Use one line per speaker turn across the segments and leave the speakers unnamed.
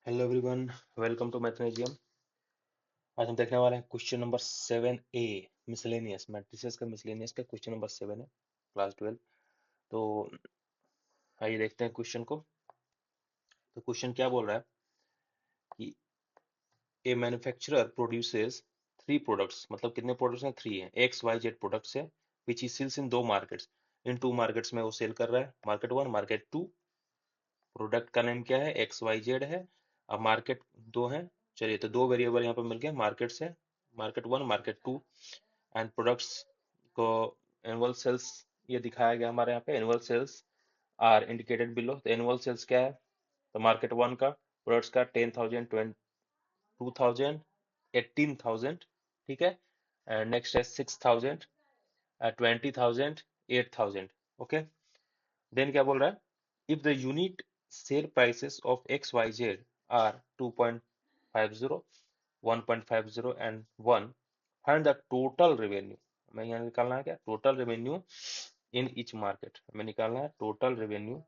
Hello everyone, welcome to Mathemagium. आज हम देखने वाले हैं question number 7A, miscellaneous matrices का मिसलेनियस का क्वेश्चन नंबर 7 है, क्लास 12। तो आइए देखते हैं क्वेश्चन को। तो क्वेश्चन क्या बोल रहा है कि ए मैन्युफैक्चरर प्रोड्यूसेस थ्री प्रोडक्ट्स, मतलब कितने प्रोडक्ट्स हैं? थ्री हैं, एक्स वाई जेड प्रोडक्ट्स है, विच ही सेल्स इन दो मार्केट्स। इन टू मार्केट्स में वो सेल कर रहा है, market one, market two. Product का नेम क्या है? एक्स वाई जेड है। अब मार्केट दो है। चलिए, तो दो वेरिएबल यहाँ पर मिल गए मार्केट से, market one, market two. And products को एनुअल सेल्स ये दिखाया गया हमारे यहाँ पे। Annual sales are indicated below. तो एनुअल सेल्स क्या है? तो मार्केट वन का प्रोडक्ट्स का 10,000, 2,000, 18,000, ठीक है। एंड नेक्स्ट है 6,000, 20,000, 8,000। ओके, देन क्या बोल रहा है? If the unit sale prices of x Y z are 2.50, 1.50 and 1, find the total revenue. हमें यहाँ निकालना है क्या? Total revenue in each market. हमें निकालना है total revenue.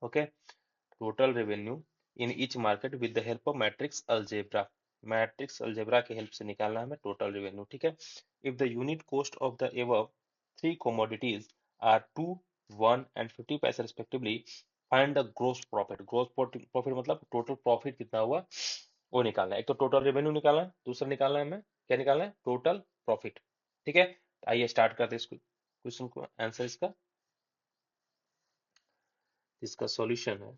Okay, total revenue in each market with the help of matrix algebra. Matrix algebra की help से निकालना है हमें टोटल रेवेन्यू, ठीक है। If the unit cost of the above three commodities are 2, 1 and 50 पैसे respectively, find the gross profit. Gross profit मतलब total profit कितना हुआ वो निकालना है। एक तो टोटल रेवेन्यू निकालना है, दूसरा निकालना है हमें क्या? निकालना है टोटल प्रॉफिट, ठीक है। आइए स्टार्ट करते हैं इस क्वेश्चन को। आंसर इसका इसका सॉल्यूशन है।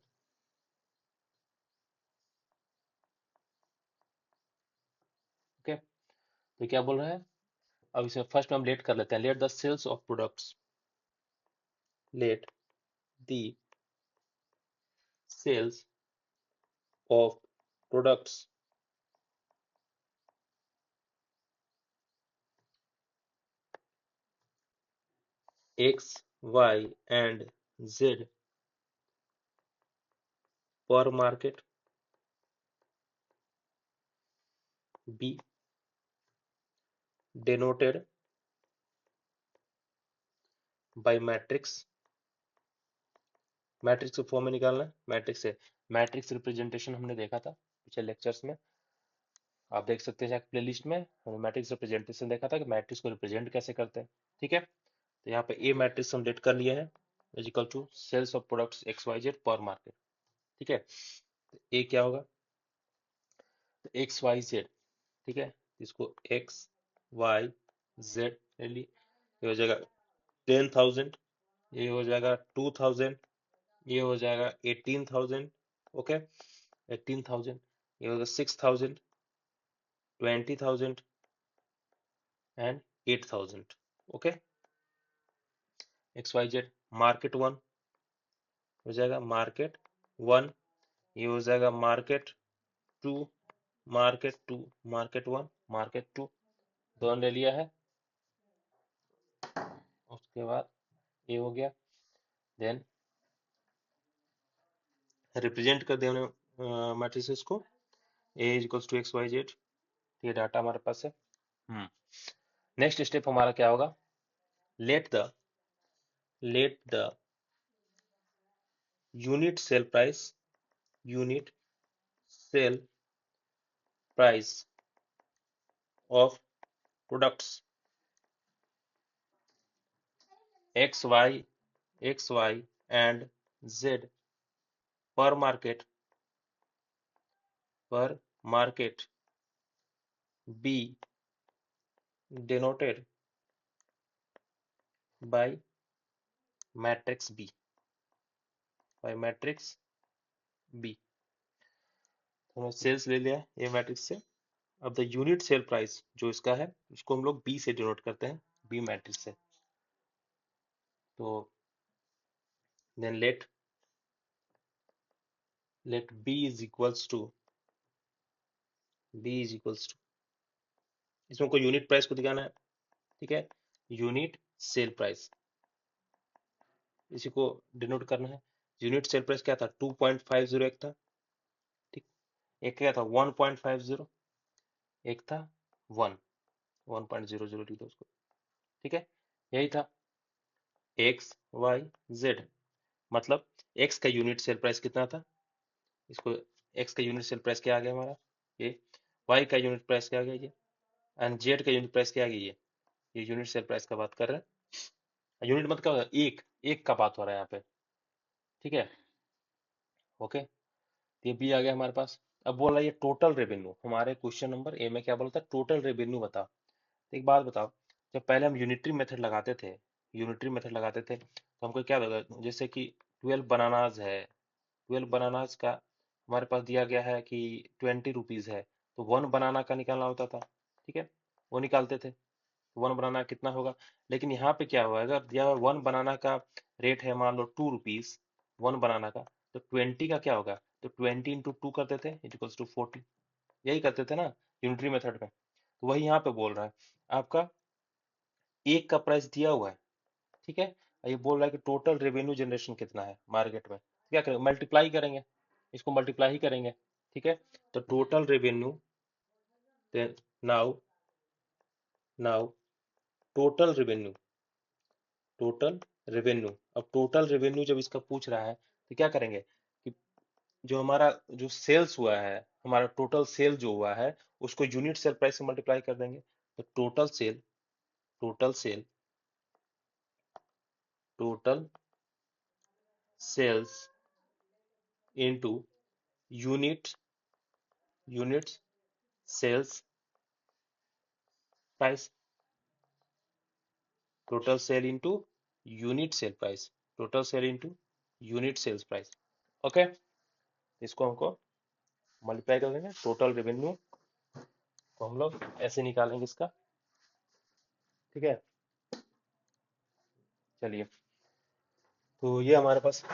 ओके, तो क्या बोल रहा है? अब इसे फर्स्ट में हम लेट कर लेते हैं। Let the sales of products, let the sales of products x Y and Z पर market be denoted by matrix. Matrix के फॉर्म में निकालना है। मैट्रिक्स से मैट्रिक्स रिप्रेजेंटेशन हमने देखा था पिछले लेक्चर्स में, आप देख सकते हैं प्लेलिस्ट में। हमने मैट्रिक्स रिप्रेजेंटेशन देखा था कि मैट्रिक्स को रिप्रेजेंट कैसे करते हैं, ठीक है। तो यहाँ पे ए मैट्रिक्स हम डेट कर लिए हैं, is equal to sales of products x Y z पर मार्केट, ठीक है। तो ए क्या होगा? तो एक्स वाई जेड, ठीक है। इसको एक्स वाई जेड ले ली, ये हो जाएगा 10,000, ये हो जाएगा 2,000, ये हो जाएगा 18,000। ओके, 18,000, ये होगा 6,000, 20,000 and 8,000। Okay, x Y z. Market one हो जाएगा मार्केट वन, ये हो जाएगा market two, market two, market one, market two, दोनों ले लिया है। उसके बाद ये हो गया। देन रिप्रेजेंट कर देने मैट्रिसेस को, A is equals to X Y Z. ये डाटा हमारे पास है। नेक्स्ट स्टेप हमारा क्या होगा? Let the unit sale price, unit sale price of products x Y and Z पर market be denoted by matrix B, by matrix B. हमने sales ले लिया ये मैट्रिक्स से। अब द यूनिट सेल प्राइस जो इसका है, इसको हम लोग बी से डिनोट करते हैं, बी मैट्रिक्स से। तो then let B is equals to, इसमें कोई यूनिट प्राइस को दिखाना है, ठीक है। यूनिट सेल प्राइस, इसी को डिनोट करना है। यूनिट सेल प्राइस क्या था? 2.50 एक था, ठीक। एक क्या था? 1.50, एक था 1.00 लिख दो उसको, ठीक है। यही था एक्स वाई जेड। मतलब एक्स का यूनिट सेल प्राइस कितना था? इसको एक्स का यूनिट सेल प्राइस क्या आ गया हमारा ये, वाई का यूनिट प्राइस क्या आ गया ये, एंड जेड का यूनिट प्राइस क्या आ गया ये यूनिट सेल प्राइस का बात कर रहे हैं। यूनिट मतलब क्या होता है, एक एक का बात हो रहा है यहाँ पे, ठीक है। ओके, तो ये बी आ गया हमारे पास। अब बोल रहा है ये टोटल रेवेन्यू, हमारे क्वेश्चन नंबर ए में क्या बोलता है, टोटल रेवेन्यू बताओ। तो एक बात बताओ, जब पहले हम यूनिटरी मेथड लगाते थे, यूनिटरी मेथड लगाते थे तो हमको क्या लगा, जैसे कि 12 बनानाज है, 12 बनानाज का हमारे पास दिया गया है कि 20 रुपीज है, तो 1 बनाना का निकालना होता था, ठीक है, वो निकालते थे, 1 बनाना कितना होगा। लेकिन यहाँ पे क्या हुआ, अगर दिया हुआ 1 बनाना का रेट है मान लो 2 रुपीज, 1 बनाना का, तो 20 का क्या होगा, तो 20 × 2 करते थे, इक्वल्स टू 40, यही करते थे ना यूनिटरी मेथड में। तो वही यहाँ पे बोल रहा है, आपका एक का प्राइस दिया हुआ है, ठीक है, और ये बोल रहा है कि टोटल रेवेन्यू जनरेशन कितना है मार्केट में, क्या करेंगे, मल्टीप्लाई करेंगे, इसको मल्टीप्लाई ही करेंगे, ठीक है। तो total revenue, now now total revenue, total revenue, अब टोटल रेवेन्यू जब इसका पूछ रहा है तो क्या करेंगे कि जो हमारा जो सेल्स हुआ है, हमारा टोटल सेल जो हुआ है उसको यूनिट सेल प्राइस से मल्टीप्लाई कर देंगे। तो total sale, total sale, total sales into unit, unit sales price, total sale into unit sale price, total sale into unit sales price. Okay, इसको हमको मल्टीप्लाई कर देंगे, टोटल रेवेन्यू को हम लोग ऐसे निकालेंगे इसका, ठीक है। चलिए, तो ये हमारे पास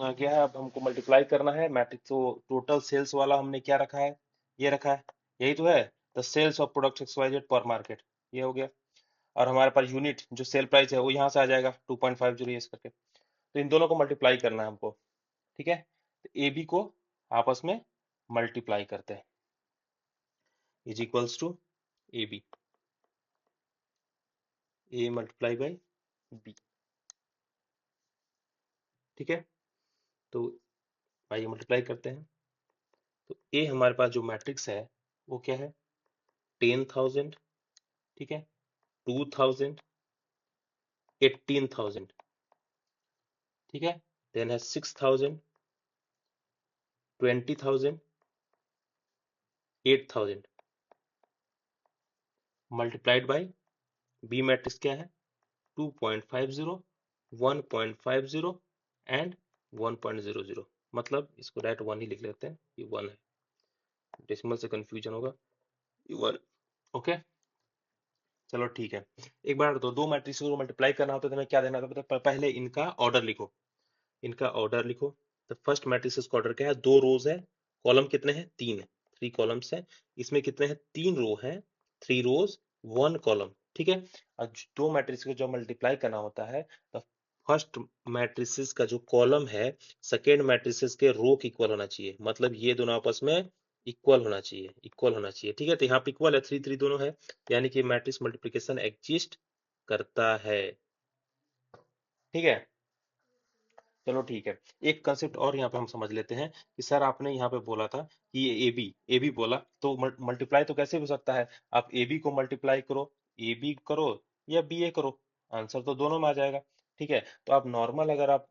आ गया है। अब हमको मल्टीप्लाई करना है मैट्रिक्स, तो टोटल सेल्स वाला हमने क्या रखा है, ये रखा है, यही तो है, the sales of product x Y z पर मार्केट, ये हो गया। और हमारे पास यूनिट जो सेल प्राइस है वो यहाँ से आ जाएगा 2.50 इस करके। तो इन दोनों को मल्टीप्लाई करना है हमको, ठीक है। तो ए बी को आपस में मल्टीप्लाई करते हैं, is equals to A B, A multiply by B, ठीक है। तो आइए मल्टीप्लाई करते हैं। तो ए हमारे पास जो मैट्रिक्स है वो क्या है, 10,000, ठीक है, 2,000, 18,000, ठीक है, देन है 6,000, 20,000, 8,000, मल्टीप्लाइड बाई बी मैट्रिक्स क्या है, 2.50, 1.50 एंड 1.00, मतलब इसको डायरेक्ट 1 ही लिख लेते हैं, ये 1 है, डेसिमल से कंफ्यूजन होगा, ये 1। ओके, चलो ठीक है। एक बार तो दो मैट्रिक्स को मल्टीप्लाई करना होता है तो हमें क्या देना होता है, पहले इनका ऑर्डर लिखो, इनका ऑर्डर लिखो। तो फर्स्ट मैट्रिक्स का ऑर्डर क्या है, 2 रोज है, कॉलम कितने हैं, 3 है, 3 कॉलम्स है, इसमें कितने हैं, 3 रो है, 3 रोज, 1 कॉलम, ठीक है। और दो मैट्रिक्स को जब मल्टीप्लाई करना होता है तो फर्स्ट मैट्रिक्स का जो कॉलम है सेकेंड मैट्रिक्स के रो की इक्वल होना चाहिए, मतलब ये दोनों आपस में इक्वल होना चाहिए, इक्वल होना चाहिए, ठीक है। तो यहाँ पे इक्वल है, 3 3 दोनों है, यानी कि मैट्रिक्स मल्टीप्लिकेशन एग्जिस्ट करता है, ठीक है। चलो ठीक है, एक कंसेप्ट और यहाँ पे हम समझ लेते हैं कि सर आपने यहाँ पे बोला था कि ये ए बी बोला, तो मल्टीप्लाई तो कैसे हो सकता है, आप ए बी को मल्टीप्लाई करो, ए बी करो या बी ए करो, आंसर तो दोनों में आ जाएगा, ठीक है। तो आप नॉर्मल अगर आप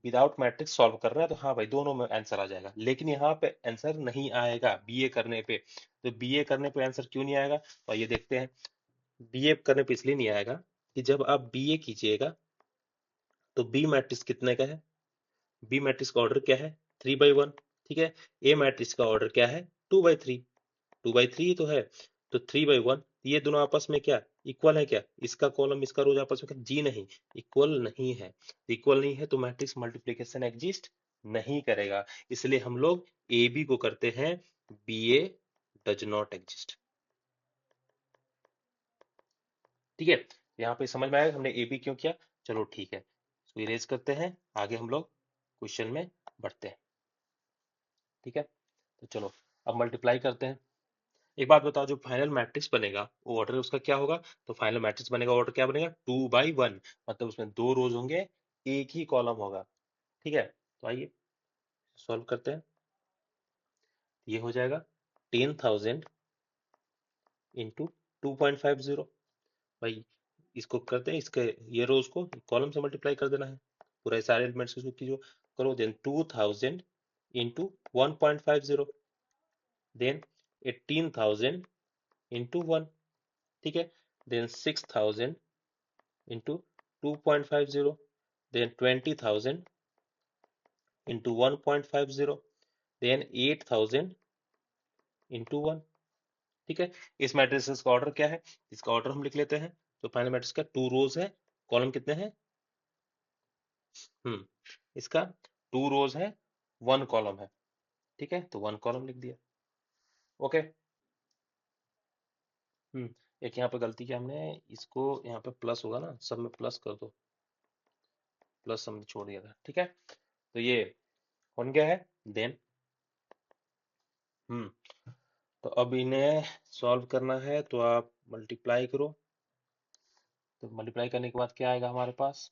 विदाउट मैट्रिक्स सॉल्व कर रहे हैं तो हाँ भाई दोनों में आंसर आ जाएगा, लेकिन यहाँ पे आंसर नहीं आएगा बी ए करने पे। तो बी ए करने पे आंसर क्यों नहीं आएगा, तो ये देखते हैं। बी ए करने पे इसलिए नहीं आएगा कि जब आप बी ए कीजिएगा तो बी मैट्रिक्स कितने का है, बी मैट्रिक्स का ऑर्डर क्या है, 3/1, ठीक है। ए मैट्रिक्स का ऑर्डर क्या है, 2/3, 2/3 तो है, तो 3/1, ये दोनों आपस में क्या इक्वल है, क्या इसका कॉलम इसका रोज आपस में क्या, जी नहीं, इक्वल नहीं है। इक्वल नहीं है तो मैट्रिक्स मल्टीप्लिकेशन एग्जिस्ट नहीं करेगा, इसलिए हम लोग ए बी को करते हैं, B A does not exist, ठीक है। यहाँ पे समझ में आएगा हमने ए बी क्यों किया। चलो ठीक है, इसको इरेज करते हैं, आगे हम लोग क्वेश्चन में बढ़ते हैं, ठीक है। तो चलो अब मल्टीप्लाई करते हैं। एक बात बताओ, जो फाइनल मैट्रिक्स बनेगा वो ऑर्डर उसका क्या होगा, तो फाइनल मैट्रिक्स बनेगा ऑर्डर क्या बनेगा, 2/1, मतलब उसमें 2 रोज होंगे, एक ही कॉलम होगा, ठीक है। तो आइए सॉल्व करते हैं। ये हो जाएगा 10,000 इंटू 2.50। भाई इसको करते हैं, इसके ये रोज को कॉलम से मल्टीप्लाई कर देना है, पूरे सारे एलिमेंट्स को कीजिए करो। देन 2000 इंटू 1.50, देन 18,000 इंटू 1, ठीक है। Then 6,000 into 2.50, then 20,000 into 1.50, then 8,000 into 1, ठीक है। इस मैट्रिक्स का ऑर्डर क्या है, इसका ऑर्डर हम लिख लेते हैं। तो फाइनल मैट्रिक्स का 2 रोज है, कॉलम कितने हैं, इसका 2 रोज है, 1 कॉलम है, ठीक है। तो 1 कॉलम लिख दिया। ओके। एक यहाँ पे गलती किया हमने, इसको यहाँ पे प्लस होगा ना, सब में प्लस कर दो, प्लस हमने छोड़ दिया था, ठीक है। तो ये बन गया है। देन तो अब इन्हें सॉल्व करना है, तो आप मल्टीप्लाई करो। तो मल्टीप्लाई करने के बाद क्या आएगा हमारे पास,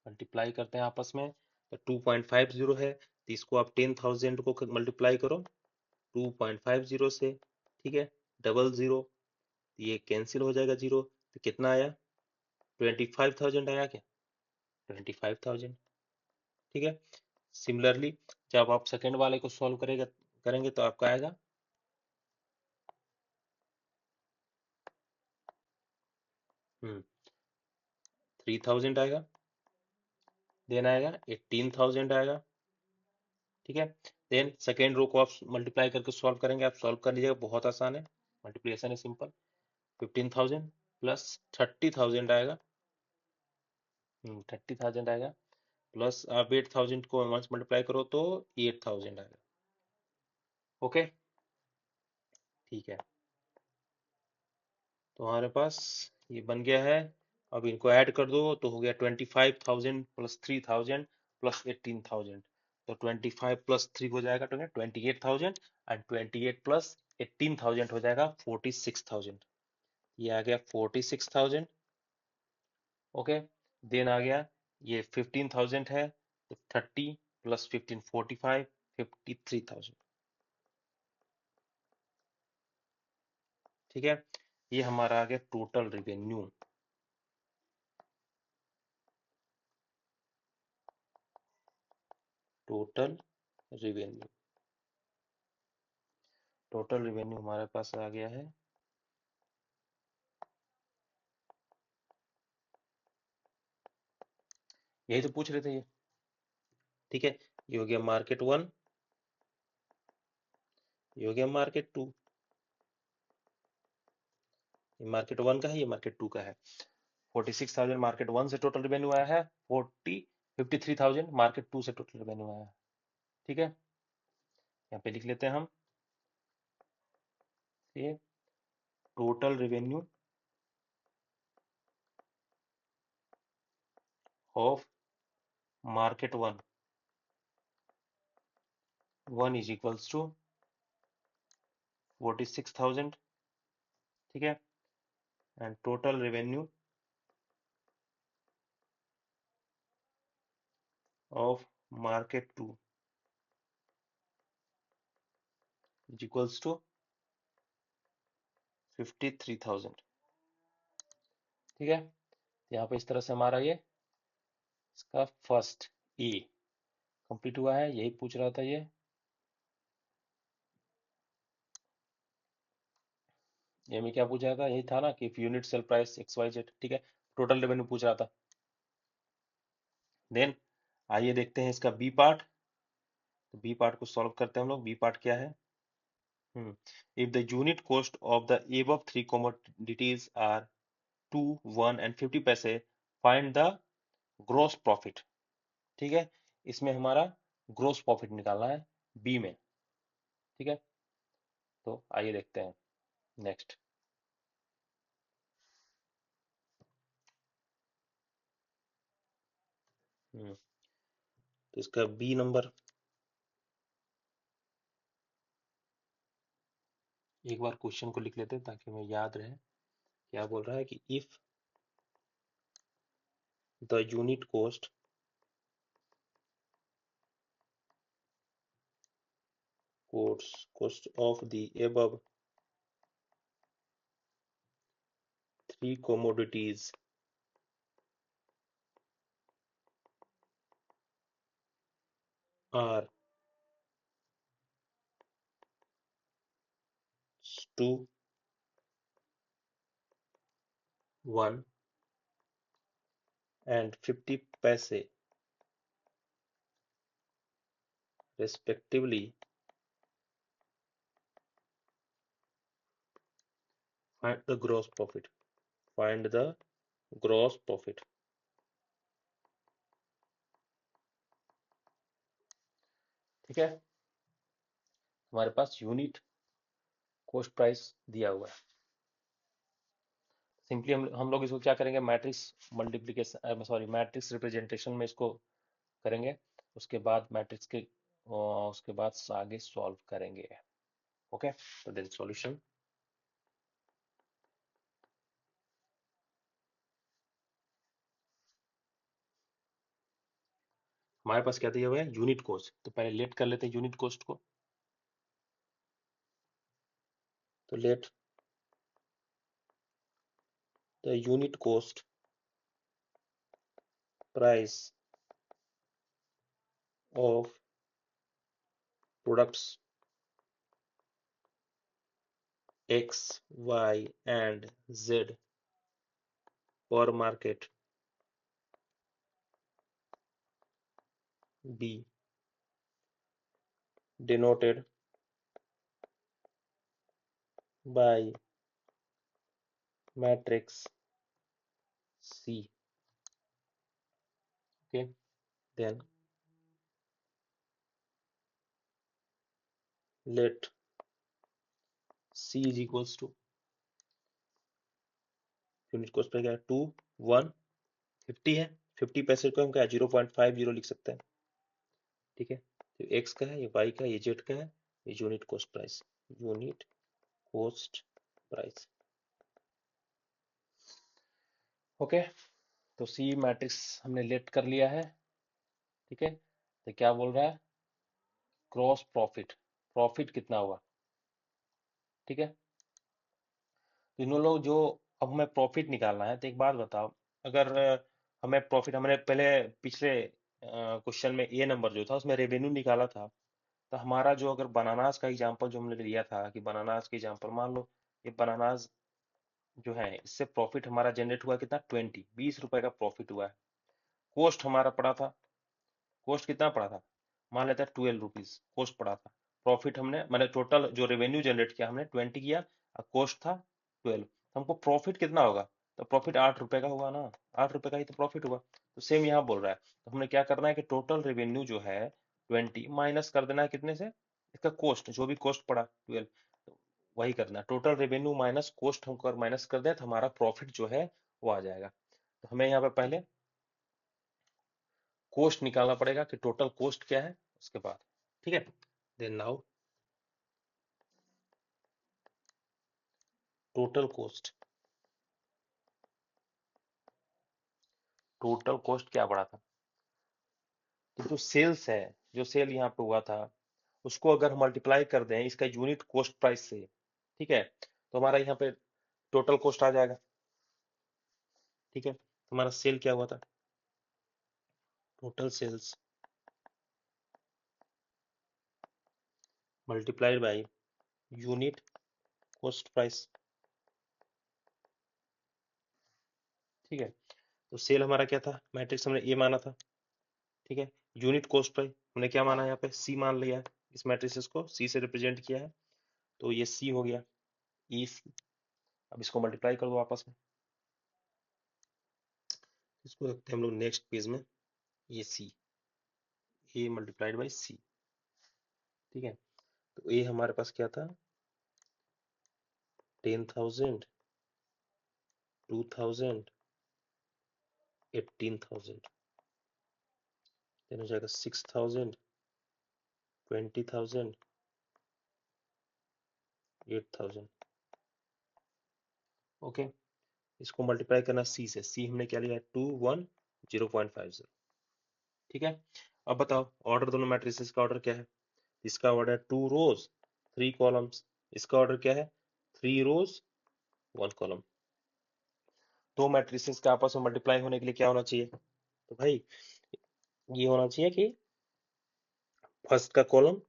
मल्टीप्लाई करते हैं आपस में। तो 2.50 है, तो इसको आप 10,000 को मल्टीप्लाई करो 2.50 से, ठीक है। डबल जीरो, ये कैंसिल हो जाएगा जीरो, तो कितना आया, 25,000 आया क्या, 25,000, ठीक है। सिमिलरली जब आप सेकेंड वाले को सॉल्व करेंगे तो आपका आएगा 3,000 आएगा, देन आएगा 18,000 आएगा, ठीक है। देन सेकेंड रो को आप मल्टीप्लाई करके सॉल्व करेंगे, आप सॉल्व कर लीजिएगा, बहुत आसान है, मल्टीप्लिकेशन है सिंपल। 15,000 प्लस 30,000 आएगा, 30,000 आएगा, प्लस आप 8,000 को वंस मल्टीप्लाई करो तो 8,000 आएगा। ओके, ठीक है। तो हमारे पास ये बन गया है। अब इनको ऐड कर दो तो हो गया 25,000 प्लस 3,000 प्लस 18,000। तो 25 प्लस 3 हो जाएगा 28,000, एंड 28 प्लस 18,000 हो जाएगा 46,000। ये आ गया 46,000। ओके। देन आ गया ये 15,000 है, तो 30 प्लस 15 45, 53,000, ठीक है। ये हमारा आ गया total revenue. Total revenue, total revenue हमारे पास आ गया है। यही तो पूछ रहे थे ये, ठीक है। ये हो गया मार्केट 1, ये हो गया मार्केट 2। ये मार्केट 1 का है, ये मार्केट 2 का है। 46,000 मार्केट 1 से टोटल रिवेन्यू आया है, 53,000 मार्केट 2 से टोटल रिवेन्यू आया है, ठीक है। यहाँ पे लिख लेते हैं हम, ये total revenue of market 1 is equals to 46,000, ठीक है। And total revenue of market 2 is equals to 53,000, ठीक है। यहाँ पे इस तरह से हमारा ये इसका फर्स्ट ए कंप्लीट हुआ है, यही पूछ रहा था ये में क्या पूछ रहा था, यही था ना कि unit sale price X Y Z, ठीक है। टोटल रेवेन्यू पूछ रहा था। देन आइए देखते हैं इसका बी पार्ट। तो बी पार्ट को सॉल्व करते हैं हम लोग। बी पार्ट क्या है, if the unit cost of the above three commodities are 2, 1 and 50 पैसे, फाइंड द ग्रोस प्रॉफिट, ठीक है। इसमें हमारा ग्रोस प्रॉफिट निकालना है बी में, ठीक है। तो आइए देखते हैं नेक्स्ट। तो इसका बी नंबर एक बार क्वेश्चन को लिख लेते हैं ताकि हमें याद रहे। क्या बोल रहा है कि if the unit cost cost of the above three commodities are 2, 1 and 50 paise respectively, find the gross profit. Find the gross profit. ठीक है, हमारे पास यूनिट कॉस्ट प्राइस दिया हुआ है। सिंपली हम लोग इसको क्या करेंगे, matrix multiplication, sorry matrix representation में इसको करेंगे। उसके बाद मैट्रिक्स के उसके बाद आगे सॉल्व करेंगे। ओके, तो देन सॉल्यूशन। हमारे पास क्या दिया हुआ है, यूनिट कॉस्ट। तो पहले लेट कर लेते हैं यूनिट कॉस्ट को। तो late the unit cost price of products X, Y and Z per market be denoted by matrix C. Okay, then let C is equals to unit cost पे क्या है 2, 1, 50 है। 50 पैसे को हम क्या 0.50 लिख सकते हैं। ठीक है, तो X का है, ये Y का है, ये Z का है, ये unit cost price, unit cost price. Okay, तो सी मैट्रिक्स हमने लेट कर लिया है। ठीक है, तो क्या बोल रहा है, क्रॉस प्रॉफिट, प्रॉफिट कितना हुआ। ठीक है, तीनों लोग जो, अब हमें प्रॉफिट निकालना है। तो एक बात बताओ, अगर हमें प्रॉफिट, हमने पहले पिछले क्वेश्चन में ए नंबर जो था उसमें रेवेन्यू निकाला था। तो हमारा जो, अगर बनानास का एग्जांपल जो हमने लिया था कि बनानास के एग्जांपल मान लो, ये बनानास जो है इससे प्रॉफिट हमारा जनरेट हुआ कितना, 20 का प्रॉफिट हुआ है। कॉस्ट हमारा पड़ा था, कॉस्ट कितना पड़ा था, मान लेते हैं 12 रुपीज कॉस्ट पड़ा था। प्रॉफिट हमने मतलब टोटल जो रेवेन्यू जनरेट किया हमने 20 किया, और कॉस्ट था 12, तो हमको प्रॉफिट कितना होगा, तो प्रॉफिट 8 रुपए का हुआ ना, 8 रुपए का ही तो प्रॉफिट हुआ। तो सेम यहाँ बोल रहा है, तो हमने क्या करना है कि टोटल रेवेन्यू जो है 20 माइनस कर देना है कितने से, इसका कॉस्ट, जो भी कॉस्ट पड़ा 12, तो वही करना है, टोटल रेवेन्यू माइनस कॉस्ट हमको अगर माइनस कर दें तो हमारा प्रॉफिट जो है वो आ जाएगा। तो हमें यहाँ पे पहले कोस्ट निकालना पड़ेगा कि टोटल कोस्ट क्या है उसके बाद। ठीक है, then now total cost, total cost क्या पड़ा था, तो जो सेल्स है, जो सेल यहाँ पे हुआ था उसको अगर मल्टीप्लाई कर दें इसका यूनिट कोस्ट प्राइस से, ठीक है, तो हमारा यहाँ पे टोटल कोस्ट आ जाएगा। ठीक है, तो हमारा सेल क्या हुआ था, total sales multiplied by unit cost price. ठीक है, तो सेल हमारा क्या था, मैट्रिक्स हमने ए माना था। ठीक है, यूनिट कॉस्ट प्राइस हमने क्या माना, यहाँ पे सी मान लिया है, इस मैट्रिक्स को सी से रिप्रेजेंट किया है, तो ये सी हो गया, ई। अब इसको मल्टीप्लाई कर दो आपस में, इसको रखते हैं हम लोग नेक्स्ट पेज में, ये सी, ए मल्टीप्लाइड बाई सी। ठीक है, तो ए हमारे पास क्या था, 10,000, 2,000, 18,000, देन हो जाएगा 6,000, 20,000, 8,000। ओके, इसको मल्टीप्लाई करना सी से, सी हमने क्या लिया, 2, 1, 0.50। ठीक है, अब बताओ ऑर्डर, दोनों मैट्रिसेस का ऑर्डर क्या है, इसका ऑर्डर 2 रोज 3 कॉलम्स, इसका ऑर्डर क्या है 3 रोज 1 कॉलम। दो मैट्रिसेस के आपस में मल्टीप्लाई होने के लिए क्या होना चाहिए, तो भाई ये होना चाहिए कि फर्स्ट का कॉलम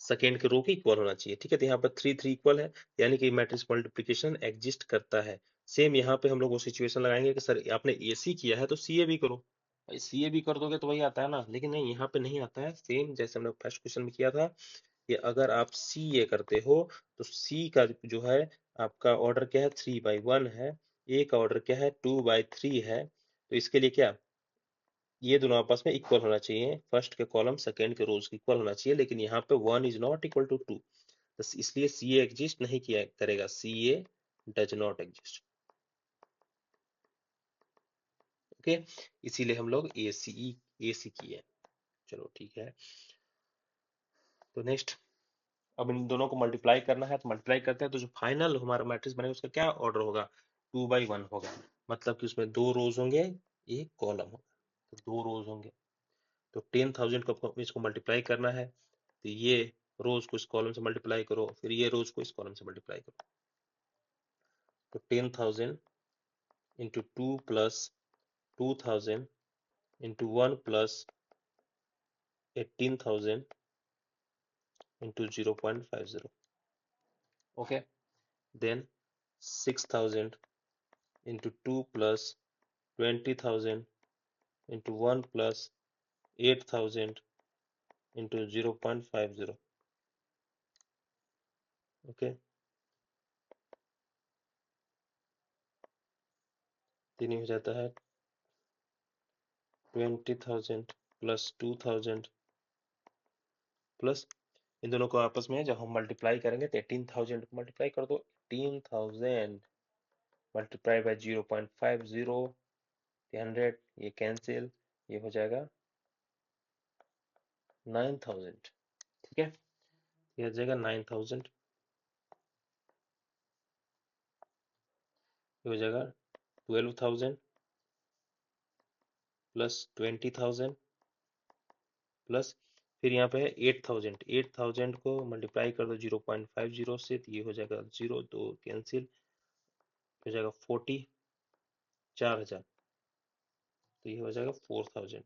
सेकेंड के रो के इक्वल होना चाहिए। ठीक है, तो यहाँ पर 3 3 इक्वल है, यानी कि मैट्रिक्स मल्टीप्लिकेशन एग्जिस्ट करता है। सेम यहाँ पे हम लोग वो सिचुएशन लगाएंगे कि सर आपने एसी किया है तो सीए भी करो। भाई सीए भी कर दोगे तो वही आता है ना, लेकिन नहीं, यहाँ पे नहीं आता है। सेम जैसे हमने फर्स्ट क्वेश्चन में किया था कि अगर आप सीए करते हो तो सी का जो है आपका ऑर्डर क्या है 3/1 है, ए का ऑर्डर क्या है 2/3 है। तो इसके लिए क्या, ये दोनों आपस में इक्वल होना चाहिए, फर्स्ट के कॉलम सेकंड के रोज इक्वल होना चाहिए, लेकिन यहाँ पे 1 इज नॉट इक्वल टू 2, तो इसलिए सी ए एग्जिस्ट नहीं किया करेगा, सी ए डज नॉट एग्जिस्ट। ओके, इसीलिए हम लोग ए सी किए। चलो ठीक है, तो नेक्स्ट अब इन दोनों को मल्टीप्लाई करना है, तो मल्टीप्लाई करते हैं तो जो फाइनल हमारा मैट्रिक्स बनेगा उसका क्या ऑर्डर होगा 2/1 होगा, मतलब कि उसमें 2 रोज होंगे 1 कॉलम होगा, तो 2 रोज होंगे। तो 10,000 को इसको मल्टीप्लाई करना है, तो ये रोज को इस कॉलम से मल्टीप्लाई करो, फिर ये रोज को इस कॉलम से मल्टीप्लाई करो। तो 10,000 into 2 plus 2,000 into 1 plus 18,000 into 0.50। Okay, then 6,000 into 2 plus 20,000 into 1 plus 8,000 into 0.50। Okay, तीन हो जाता है 20,000 प्लस 2,000 प्लस इन दोनों को आपस में जब हम मल्टीप्लाई करेंगे तो 18,000 को मल्टीप्लाई कर दो, 18,000 मल्टीप्लाई बाय 0.50, 100 ये कैंसिल, ये हो जाएगा 9,000। ठीक है, ये हो जाएगा 9,000, ये हो जाएगा 12,000 प्लस 20,000 प्लस फिर यहाँ पे है 8,000, 8,000 को मल्टीप्लाई कर दो 0.50 से, तो ये हो जाएगा 0 तो कैंसिल, हो जाएगा 4,000, तो ये हो जाएगा 4,000।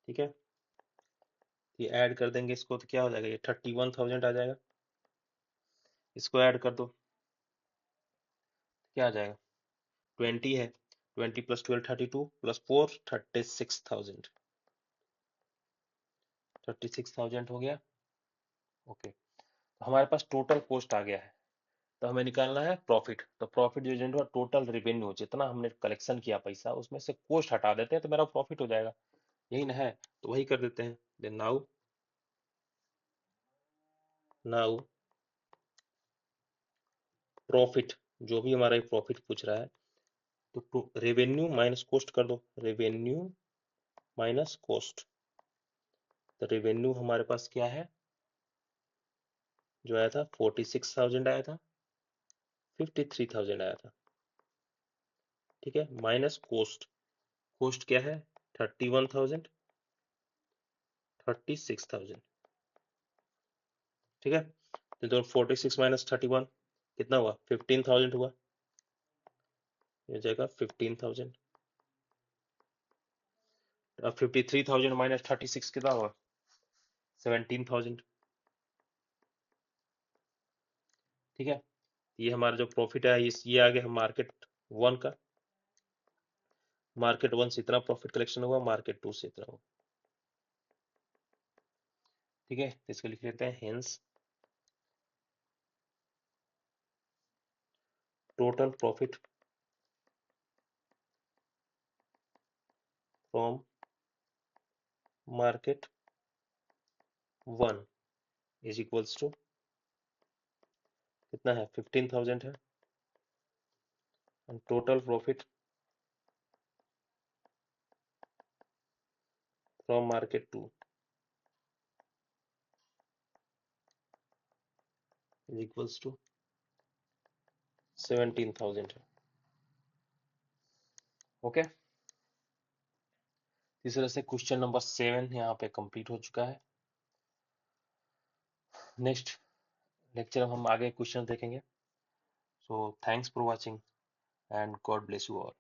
ठीक है, ये ऐड कर देंगे इसको तो क्या हो जाएगा, ये 31,000 आ जाएगा। इसको ऐड कर दो, क्या आ जाएगा 20 है, 20 प्लस 12 32 प्लस 4 36,000, 36,000 हो गया। ओके, तो हमारे पास टोटल कॉस्ट आ गया है, तो हमें निकालना है प्रॉफिट। तो प्रॉफिट जो जनरेट हुआ टोटल रेवेन्यू, जितना हमने कलेक्शन किया पैसा उसमें से कॉस्ट हटा देते हैं तो मेरा प्रॉफिट हो जाएगा, यही ना है, तो वही कर देते हैं। देन नाउ नाउ प्रॉफिट, जो भी हमारा प्रॉफिट पूछ रहा है, तो रेवेन्यू माइनस कॉस्ट कर दो, रेवेन्यू माइनस कॉस्ट। तो रेवेन्यू हमारे पास क्या है, जो आया था 46,000 आया था, 53,000 आया था। ठीक है, माइनस कॉस्ट, कॉस्ट क्या है 31,000, 36,000। ठीक है, तो 46 माइनस 31 कितना हुआ 15,000 हुआ, ये हो जाएगा 15,000। अब 53,000 माइनस 36 कितना हुआ 17,000। ठीक है, ये हमारा जो प्रॉफिट है ये आ गया मार्केट 1 का, मार्केट 1 से इतना प्रॉफिट कलेक्शन हुआ, मार्केट 2 से इतना हुआ। ठीक है, तो इसको लिख लेते हैं hence total profit from market 1 is equals to कितना है 15,000 है, and total profit from market 2 is equals to 17,000 है। ओके, इस तरह से क्वेश्चन नंबर 7 यहाँ पे कंप्लीट हो चुका है। नेक्स्ट लेक्चर हम आगे क्वेश्चन देखेंगे। So thanks for watching and God bless you all.